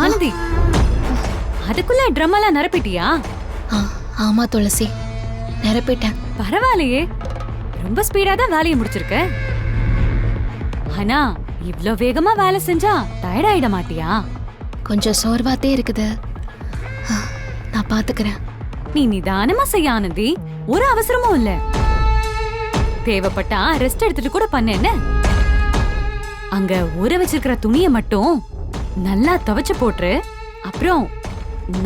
ஆனந்தி, அதுக்குள்ள ட்ரம் எல்லாம் நிரப்பிட்டியா? ஆமா துளசி, நிரப்பிட்டேன். பரவாயில்லையே, ரொம்ப ஸ்பீடா தான் வேலையை முடிச்சிருக்க. ஆனா இவ்ளோ வேகமா வேலை செஞ்சா டயர்ட் ஆயிட மாட்டியா? கொஞ்சம் சோர்வாத்தே இருக்குது. நான் பாத்துக்கிறேன். நீ நிதானமா செய்ய ஆனந்தி, ஒரு அவசரமும் இல்ல. தேவைப்பட்டா ரெஸ்ட் எடுத்துட்டு கூட பண்ண. அங்க ஊற வச்சிருக்கிற துணியை மட்டும் நல்லா துவைச்சு போட்டுரு, அப்புறம்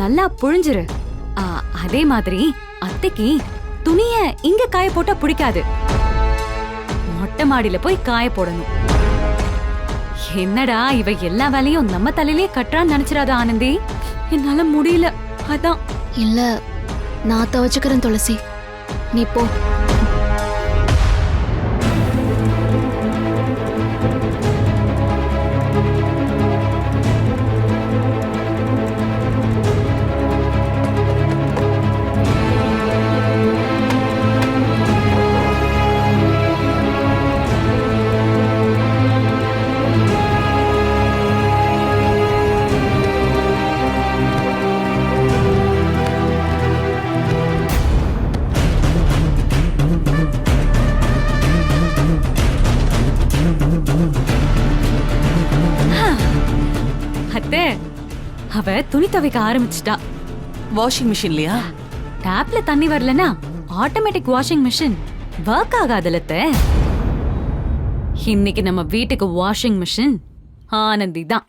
நல்லா புழிஞ்சிரு. அதே மாதிரி அத்தைக்கு துணிய இங்க காய போட்டா பிடிக்காது, மொட்டை மாடியில போய் காய போடணும். என்னடா இவ எல்லா வேலையும் நம்ம தலையிலே கட்டுறான்னு நினைச்சிடாத ஆனந்தி, என்னால முடியல. அதான். இல்ல, நான் துவைச்சுக்கிறேன் துளசி, நீ போ. அத்தை, அவ துணி துவைக்க ஆரம்பிச்சிட்டா. வாஷிங் மிஷின்லயா? டேப்ல தண்ணி வரலனா ஆட்டோமேட்டிக் வாஷிங் மிஷின் ஒர்க் ஆகாதுல அத்தை. இன்னைக்கு நம்ம வீட்டுக்கு வாஷிங் மிஷின் ஆனந்தி தான்.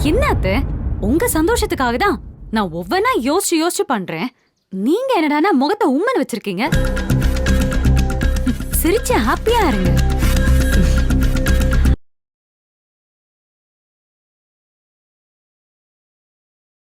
என்னத்த, உங்க சந்தோஷத்துக்காக தான் நான் ஒவ்வொன்னா யோசிச்சு யோசிச்சு பண்றேன். நீங்க என்னடானா முகத்தை உம்மன் வச்சிருக்கீங்க. சிரிச்சு ஹாப்பியா இருங்க.